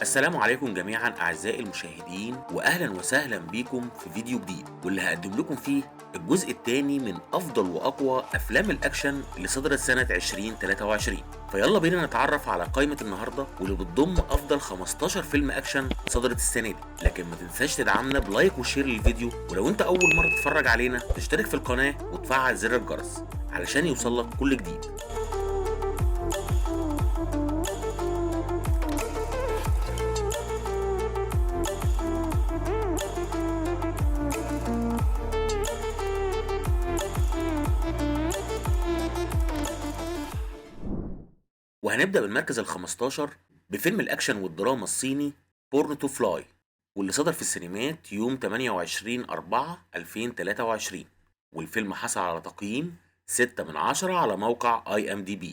السلام عليكم جميعا أعزائي المشاهدين، وأهلا وسهلا بيكم في فيديو جديد واللي هقدم لكم فيه الجزء الثاني من أفضل وأقوى أفلام الأكشن اللي صدرت سنة 2023. فيلا بينا نتعرف على قائمة النهاردة واللي بتضم أفضل 15 فيلم أكشن صدرت السنة دي. لكن ما تنساش تدعمنا بلايك وشير للفيديو، ولو أنت أول مرة تتفرج علينا تشترك في القناة وتفعل زر الجرس علشان يوصلك كل جديد. وهنبدأ بالمركز ال15 بفيلم الأكشن والدراما الصيني بورن تو فلاي، واللي صدر في السينمات يوم 28/4/2023، والفيلم حصل على تقييم 6 من 10 على موقع IMDb.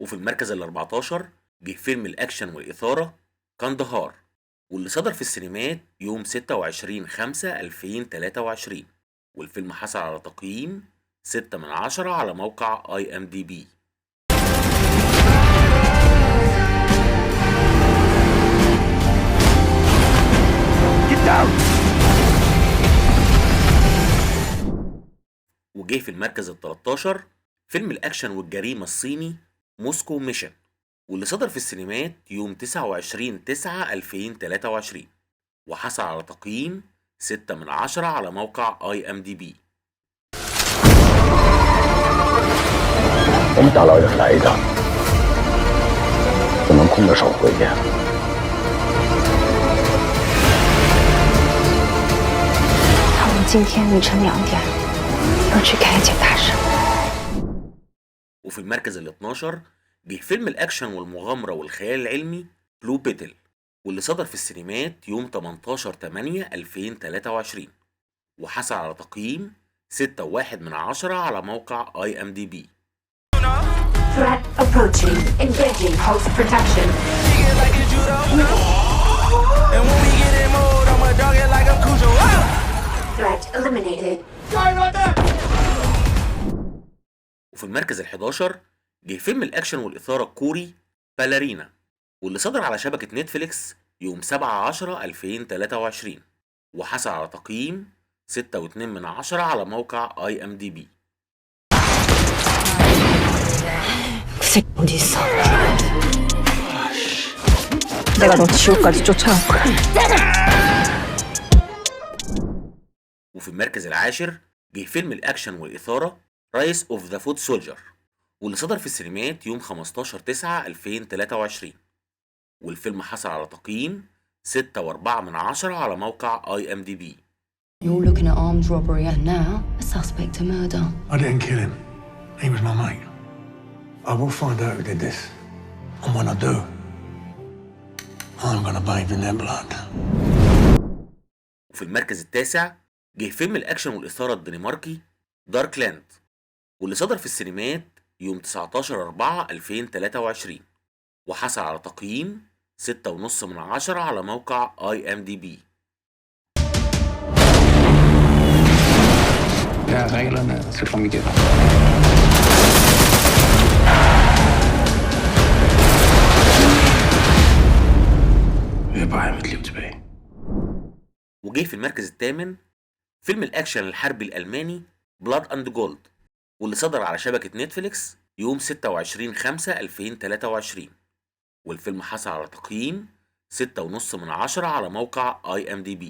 وفي المركز ال14 جه فيلم الأكشن والإثارة كاندهار، واللي صدر في السينمات يوم 26/5/2023، والفيلم حصل على تقييم 6 من 10 على موقع IMDb. وجه في المركز ال13 فيلم الأكشن والجريمة الصيني موسكو ميشن، واللي صدر في السينمات يوم 29/9/2023، وحصل على تقييم 6 من 10 على موقع IMDb. 我们大老远来的，不能空着手回去。他们今天凌晨2点要去看一件大事。 وفي المركز ال12 جه فيلم الأكشن والمغامرة والخيال العلمي بلو بيتل، واللي صدر في السينمات يوم 18/8/2023، وحصل على تقييم 6.1 من 10 على موقع IMDb. Threat approaching. Engaging host protection. Threat eliminated. وفي المركز ال11 جه فيلم الأكشن والإثارة الكوري باليرينا، واللي صدر على شبكة نتفليكس يوم 7/10/2023، وحصل على تقييم 6.2 من 10 على موقع IMDb. 어디 있어? 내가 너 지옥까지 쫓아올 거야. وفي المركز العاشر جه فيلم الأكشن والإثارة رايس اوف ذا فوت سولجر، واللي صدر في السينمات يوم 15/9/2023، والفيلم حصل على تقييم 6.4 من 10 على موقع IMDb. You're looking at armed robbery and now a suspect to murder. I didn't kill him. He was my mate. I will find out who did this. And when I do, I'm gonna bathe in their blood. وفي المركز التاسع جه فيلم الأكشن والإثارة الدنماركي دارك لاند، واللي صدر في السينمات يوم 19/4/2023، وحصل على تقييم 6.5 من 10 على موقع IMDb. Ja, reglerne skal komme igennem. Jeg vil bare have mit liv tilbage. وجه في المركز الثامن فيلم الأكشن الحربي الألماني بلاد أند جولد، واللي صدر على شبكة نتفليكس يوم 26/5/2023، والفيلم حصل على تقييم 6.5 من 10 على موقع IMDb.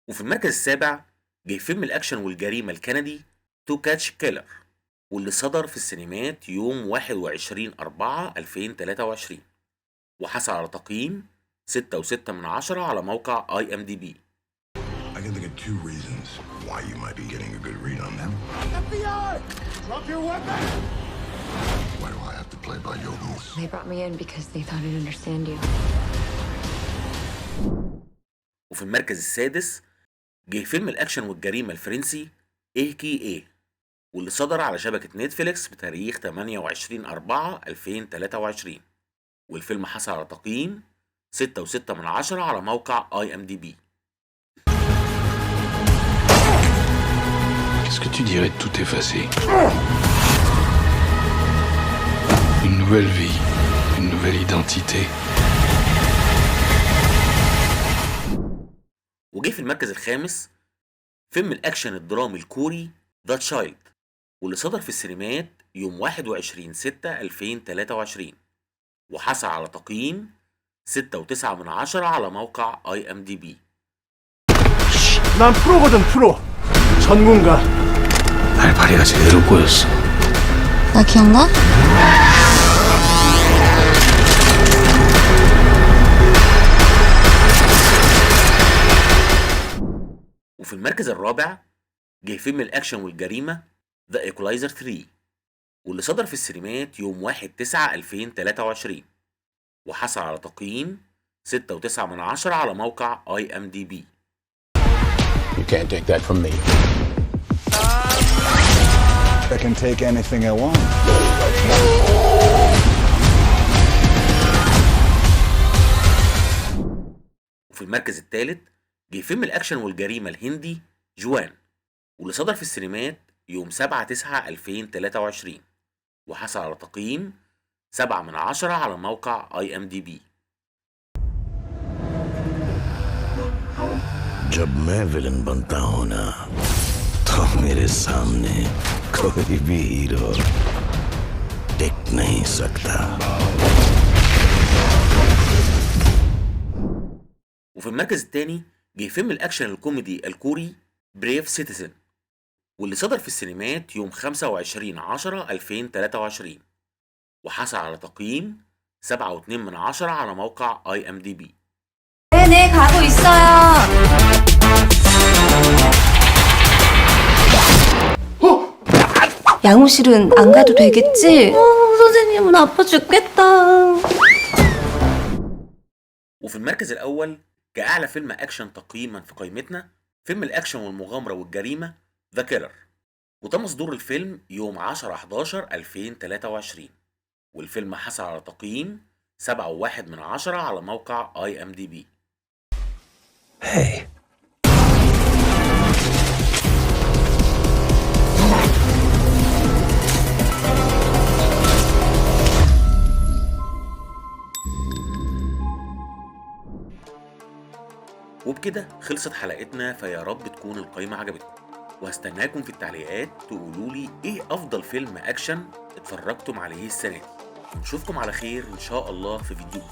وفي المركز السابع جه فيلم الأكشن والجريمة الكندي تو كاتش كيلر، واللي صدر في السينمات يوم 21/4/2023، وحصل على تقييم 6.6 من 10 على موقع IMDb. I can think of two reasons why you might be getting a good read on them. FBI! Drop your weapon! Why do I have to play by your rules. They brought me in because they thought I'd understand you. وفي المركز السادس جه فيلم الأكشن والجريمة الفرنسي إيه كي إيه، واللي صدر على شبكة نتفليكس بتاريخ 28/4/2023، والفيلم حصل على تقييم 6.6 على موقع IMDb. Qu'est-ce que tu dirais de tout effacer? Une nouvelle vie, une nouvelle identité. وجه في المركز الخامس فيلم الأكشن الدرامي الكوري ذا تشايلد، واللي صدر في السينمات يوم 21/6/2023، وحصل على تقييم 6.9 على موقع IMDb. 난 프로거든 프로. 전문가. 알바리가 제대로 꼬였어. 나 기억나? وفي المركز الرابع جه فيلم الأكشن والجريمة ذا إيكولايزر 3، واللي صدر في السينمات يوم 1/9/2023، وحصل على تقييم 6.9 على موقع IMDb. You can't take that from me. I can take anything I want. وفي المركز الثالث جه فيلم الأكشن والجريمة الهندي جوان، واللي صدر في السينمات يوم 7/9/2023، وحصل على تقييم 7 على موقع IMDb. जब मैं विलन बनता हूं ना तो मेरे सामने कोई भी हीरो टिक नहीं सकता. وفي المركز الثاني جه فيلم الأكشن الكوميدي الكوري بريف سيتيزن، واللي صدر في السينمات يوم 25/10/2023، وحصل على تقييم 7.2 على موقع IMDb. 네, 가고 있어요. 양호실은 안 가도 되겠지? 선생님은 아파 죽겠다. وفي المركز الأول كأعلى فيلم أكشن تقييما في قائمتنا فيلم الأكشن والمغامرة والجريمة ذا كيلر، وتم صدور الفيلم يوم 10/11/2023، والفيلم حصل على تقييم 7.1 على موقع IMDb. Hey. وبكده خلصت حلقتنا، فيا رب تكون القائمة عجبتكم، وهستناكم في التعليقات تقولولي ايه افضل فيلم اكشن اتفرجتم عليه السنة دي، ونشوفكم على خير ان شاء الله في فيديو جديد.